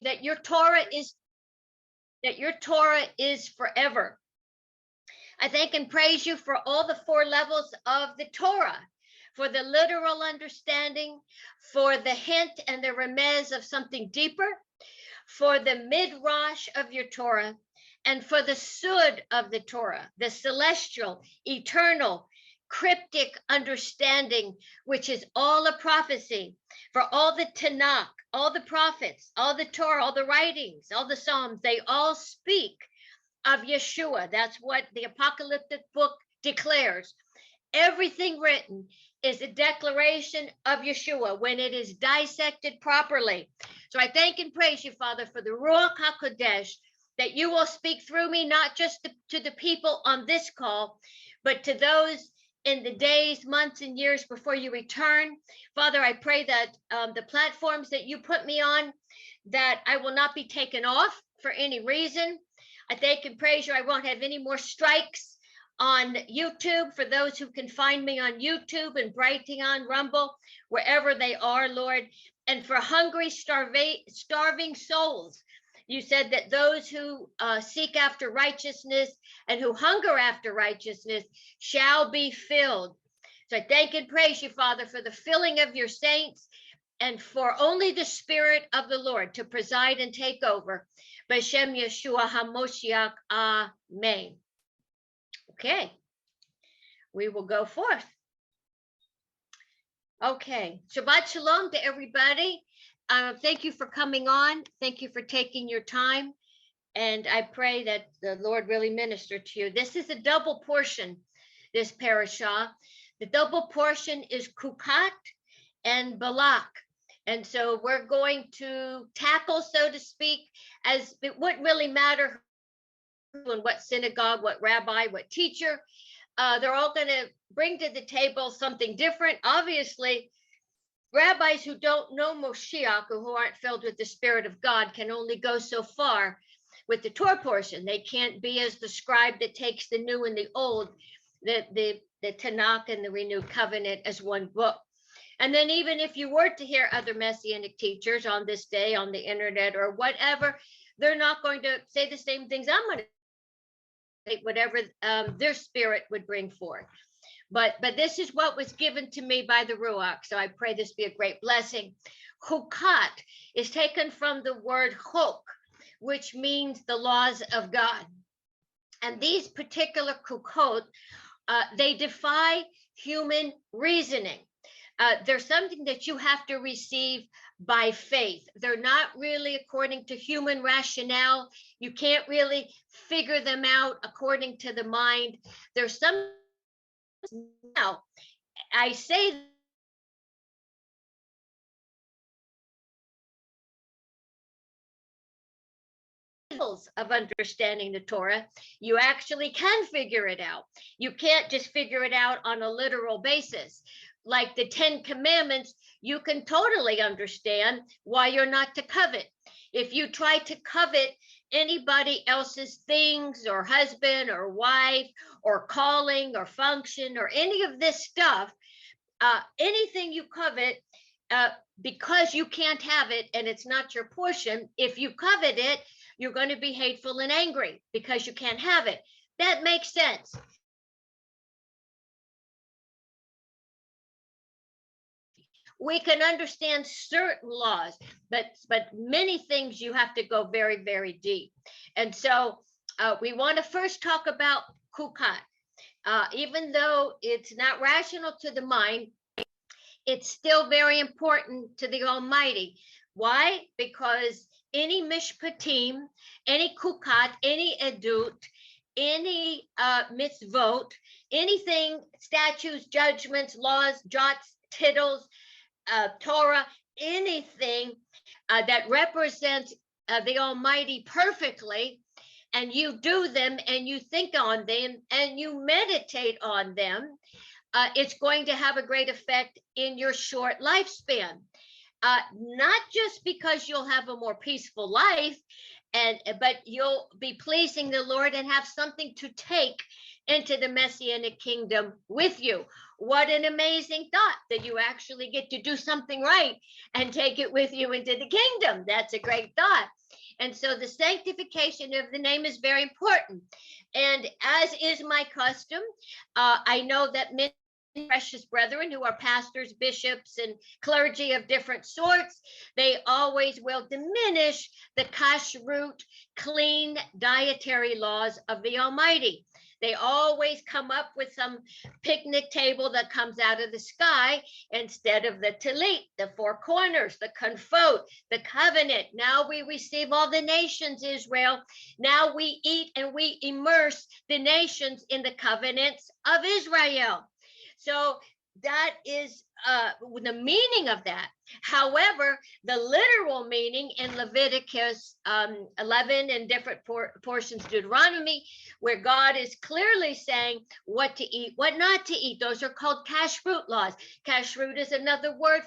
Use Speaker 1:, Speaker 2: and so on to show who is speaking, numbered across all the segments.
Speaker 1: that your Torah is forever. I thank and praise you for all the 4 levels of the Torah, for the literal understanding, for the hint and the remez of something deeper, for the midrash of your Torah, and for the sud of the Torah, the celestial, eternal, cryptic understanding, which is all a prophecy, for all the Tanakh, all the prophets, all the Torah, all the writings, all the Psalms, they all speak of Yeshua. That's what the apocalyptic book declares. Everything written is a declaration of Yeshua when it is dissected properly. So I thank and praise you, Father, for the Ruach HaKodesh, that you will speak through me, not just to the people on this call, but to those in the days, months, and years before you return. Father, I pray that the platforms that you put me on, that I will not be taken off for any reason. I thank and praise you. I won't have any more strikes on YouTube for those who can find me on YouTube and Brighteon, Rumble, wherever they are, Lord. And for hungry, starving souls, you said that those who seek after righteousness and who hunger after righteousness shall be filled. So I thank and praise you, Father, for the filling of your saints and for only the Spirit of the Lord to preside and take over. B'Shem Yeshua HaMoshiach, Amen. Okay, we will go forth. Okay, Shabbat Shalom to everybody. Thank you for coming on. Thank you for taking your time. And I pray that the Lord really ministered to you. This is a double portion, this parasha. The double portion is Chukat and Balak. And so we're going to tackle, so to speak, as it wouldn't really matter who and what synagogue, what rabbi, what teacher. They're all going to bring to the table something different. Obviously, rabbis who don't know Moshiach, or who aren't filled with the Spirit of God, can only go so far with the Torah portion. They can't be as the scribe that takes the new and the old, the Tanakh and the renewed covenant as one book. And then even if you were to hear other Messianic teachers on this day on the internet or whatever, they're not going to say the same things I'm going to say, whatever their spirit would bring forth. But this is what was given to me by the Ruach. So I pray this be a great blessing. Chukat is taken from the word chok, which means the laws of God. And these particular chukot, they defy human reasoning. They're something that you have to receive by faith. They're not really according to human rationale. You can't really figure them out according to the mind. There's some. Now, I say of understanding the Torah, you actually can figure it out. You can't just figure it out on a literal basis. Like the 10 Commandments, you can totally understand why you're not to covet. If you try to covet anybody else's things or husband or wife or calling or function or any of this stuff, anything you covet, because you can't have it and it's not your portion, if you covet it, you're going to be hateful and angry because you can't have it. That makes sense. We can understand certain laws, but many things you have to go very, very deep. And so we want to first talk about Chukat. Even though it's not rational to the mind, it's still very important to the Almighty. Why? Because any mishpatim, any Chukat, any edut, any mitzvot, anything, statutes, judgments, laws, jots, tittles, Torah, anything that represents the Almighty perfectly, and you do them and you think on them and you meditate on them, it's going to have a great effect in your short lifespan. Not just because you'll have a more peaceful life, but you'll be pleasing the Lord and have something to take into the Messianic kingdom with you. what an amazing thought that you actually get to do something right and take it with you into the kingdom. That's a great thought. And so the sanctification of the name is very important. And as is my custom, I know that many precious brethren who are pastors, bishops, and clergy of different sorts, they always will diminish the kashrut, clean dietary laws of the Almighty. They always come up with some picnic table that comes out of the sky instead of the talit, the four corners, the confot, the covenant. Now we receive all the nations, Israel. Now we eat and we immerse the nations in the covenants of Israel. So that is the meaning of that. However, the literal meaning in Leviticus 11 and different portions of Deuteronomy, where God is clearly saying what to eat, what not to eat. Those are called kashrut laws. Kashrut is another word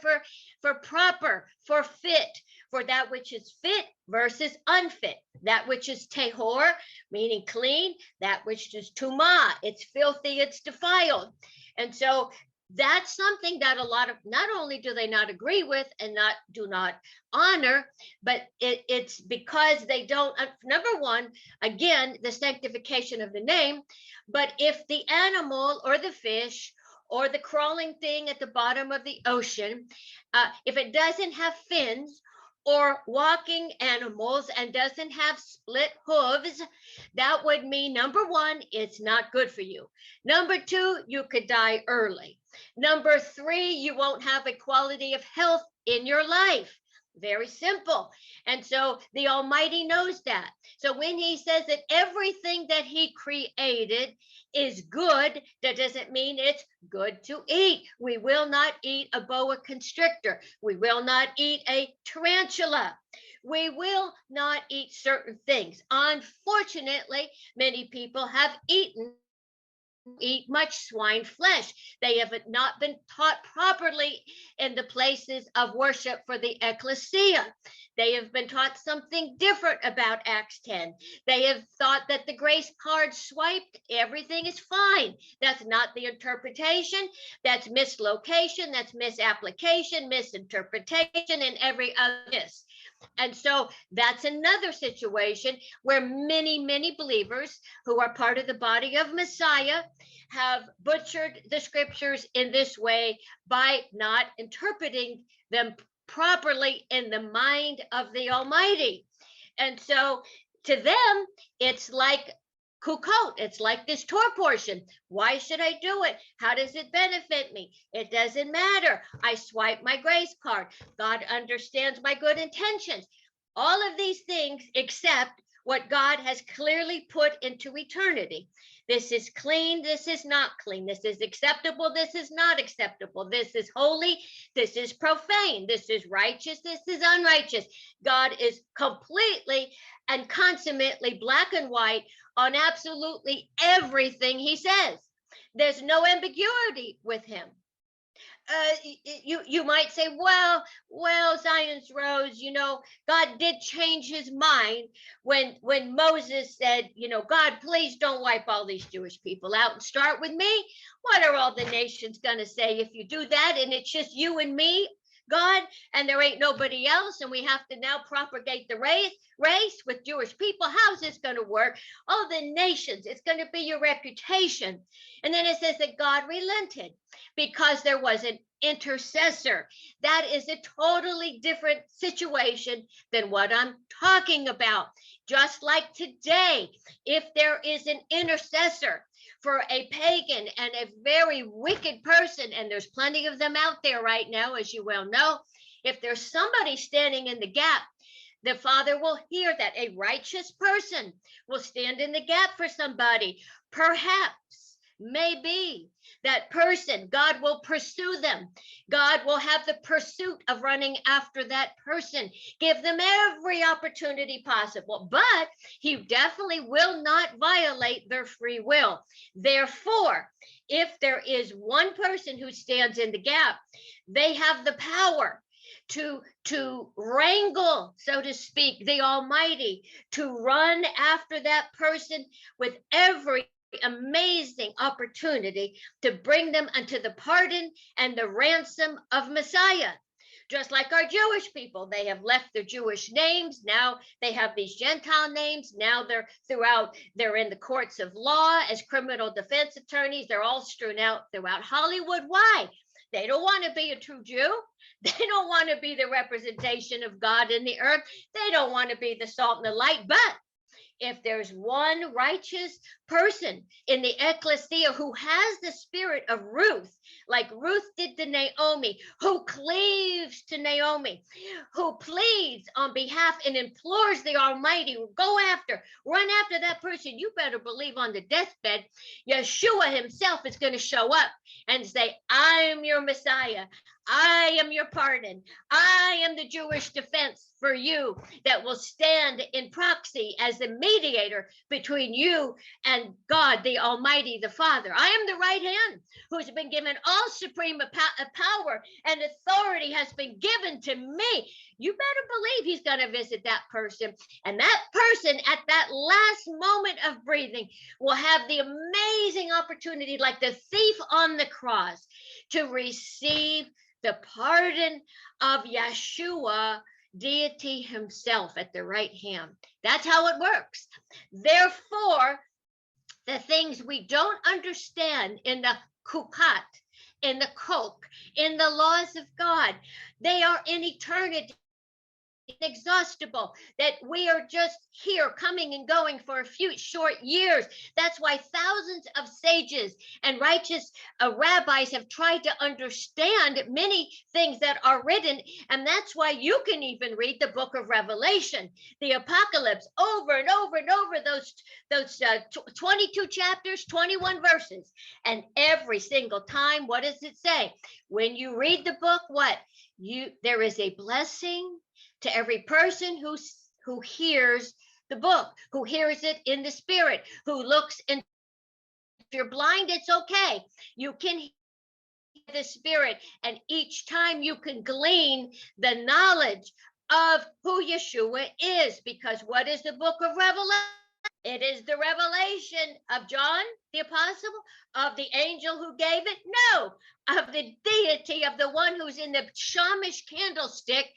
Speaker 1: for proper, for fit, for that which is fit versus unfit. That which is tehor, meaning clean, that which is tumah, it's filthy, it's defiled. And so that's something that a lot of, not only do they not agree with and do not honor, but it's because they don't, number one, again, the sanctification of the name. But if the animal or the fish or the crawling thing at the bottom of the ocean, if it doesn't have fins or walking animals and doesn't have split hooves, that would mean, number one, it's not good for you. Number two, you could die early. Number three, you won't have a quality of health in your life. Very simple. And so the Almighty knows that. So when he says that everything that he created is good, that doesn't mean it's good to eat. We will not eat a boa constrictor. We will not eat a tarantula. We will not eat certain things. Unfortunately, many people have eat much swine flesh. They have not been taught properly in the places of worship for the ecclesia. They have been taught something different about Acts 10. They have thought that the grace card swiped, everything is fine. That's not the interpretation. That's mislocation, that's misapplication, misinterpretation, and every other miss. And so that's another situation where many believers who are part of the body of Messiah have butchered the scriptures in this way by not interpreting them properly in the mind of the Almighty. And so to them, it's like Kukot, it's like this Torah portion. Why should I do it? How does it benefit me? It doesn't matter. I swipe my grace card. God understands my good intentions. All of these things except what God has clearly put into eternity. This is clean, this is not clean. This is acceptable, this is not acceptable. This is holy, this is profane. This is righteous, this is unrighteous. God is completely and consummately black and white on absolutely everything he says. There's no ambiguity with him. You might say, well, Zion's Rose, God did change his mind when Moses said, God, please don't wipe all these Jewish people out and start with me. What are all the nations going to say if you do that? And it's just you and me, God, and there ain't nobody else, and we have to now propagate the race with Jewish people. How's this going to work? Oh, the nations, it's going to be your reputation. And then it says that God relented because there was an intercessor. That is a totally different situation than what I'm talking about. Just like today, if there is an intercessor for a pagan and a very wicked person, and there's plenty of them out there right now, as you well know, if there's somebody standing in the gap, the Father will hear that. A righteous person will stand in the gap for somebody. Perhaps, maybe, that person, God will pursue them. God will have the pursuit of running after that person, give them every opportunity possible, but he definitely will not violate their free will. Therefore, if there is one person who stands in the gap, they have the power to wrangle, so to speak, the Almighty, to run after that person with every amazing opportunity to bring them unto the pardon and the ransom of Messiah. Just like our Jewish people, they have left their Jewish names. Now they have these Gentile names. Now they're in the courts of law as criminal defense attorneys. They're all strewn out throughout Hollywood. Why? They don't want to be a true Jew. They don't want to be the representation of God in the earth. They don't want to be the salt and the light. But if there's one righteous person in the ecclesia who has the spirit of Ruth, like Ruth did to Naomi, who cleaves to Naomi, who pleads on behalf and implores the Almighty, run after that person, you better believe on the deathbed, Yeshua himself is going to show up and say, I am your Messiah. I am your pardon. I am the Jewish defense for you that will stand in proxy as the mediator between you and God, the Almighty, the Father. I am the right hand who's been given all supreme power and authority has been given to me. You better believe he's going to visit that person. And that person at that last moment of breathing will have the amazing opportunity, like the thief on the cross, to receive the pardon of Yeshua, deity himself at the right hand. That's how it works. Therefore, the things we don't understand in the Chukat, in the Kok, in the laws of God, they are in eternity, inexhaustible, that we are just here coming and going for a few short years. That's why thousands of sages and righteous rabbis have tried to understand many things that are written. And that's why you can even read the book of Revelation, the Apocalypse, over and over and over, those 22 chapters, 21 verses. And every single time, what does it say? When you read the book, there is a blessing to every person who hears the book, who hears it in the spirit, who looks in. If you're blind, it's okay. You can hear the spirit, and each time you can glean the knowledge of who Yeshua is, because what is the book of Revelation? It is the revelation of John, the apostle, of the angel who gave it? No, of the deity, of the one who's in the shamish candlestick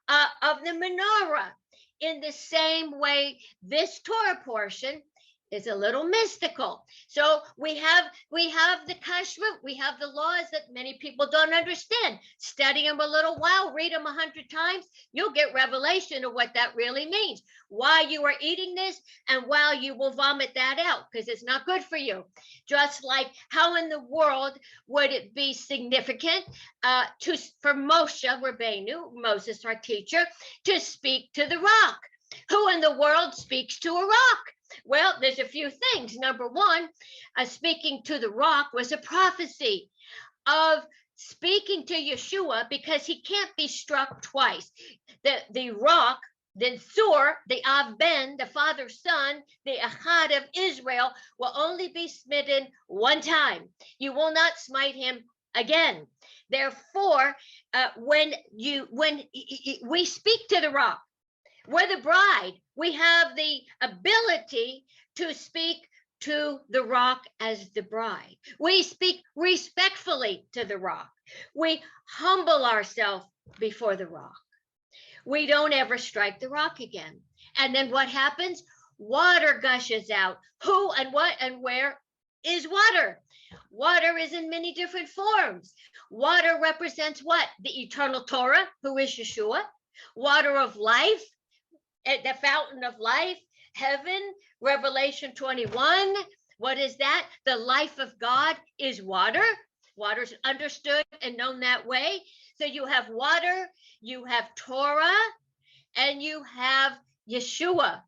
Speaker 1: of the menorah. In the same way, this Torah portion is a little mystical. So we have the kashrut, we have the laws that many people don't understand. Study them a little while, read them 100 times, you'll get revelation of what that really means. Why you are eating this, and why you will vomit that out, because it's not good for you. Just like how in the world would it be significant for Moshe Rabbeinu, Moses our teacher, to speak to the rock? Who in the world speaks to a rock? Well, there's a few things. Number one, speaking to the rock was a prophecy of speaking to Yeshua, because he can't be struck twice. The rock, the Sur, the Av Ben, the Father Son, the Echad of Israel, will only be smitten one time. You will not smite him again. Therefore, when we speak to the rock, we're the bride. We have the ability to speak to the rock as the bride. We speak respectfully to the rock. We humble ourselves before the rock. We don't ever strike the rock again. And then what happens? Water gushes out. Who and what and where is water? Water is in many different forms. Water represents what? The eternal Torah, who is Yeshua. Water of life, the fountain of life, heaven, Revelation 21. What is that? The life of God is water. Water's understood and known that way. So you have water, you have Torah, and you have Yeshua,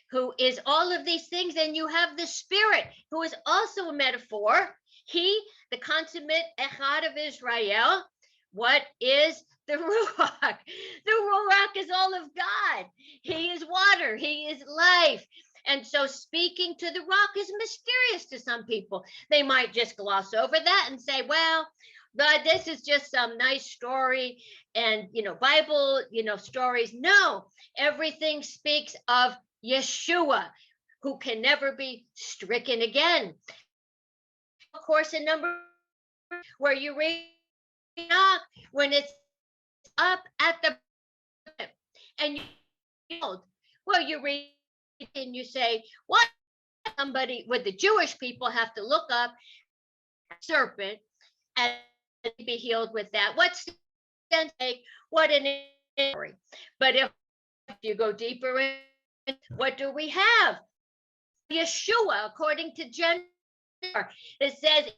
Speaker 1: who is all of these things. And you have the Spirit, who is also a metaphor. He, the consummate Echad of Israel. What is the Ruach? The Ruach is all of God. He is water. He is life. And so speaking to the rock is mysterious to some people. They might just gloss over that and say, well, but this is just some nice story and, Bible, stories. No, everything speaks of Yeshua, who can never be stricken again. Of course, in number where you read up when it's up at the and well, you read and you say, what somebody with the Jewish people have to look up serpent and be healed with that. What's the what an story. But if you go deeper in, what do we have? Yeshua, according to Genesis, it says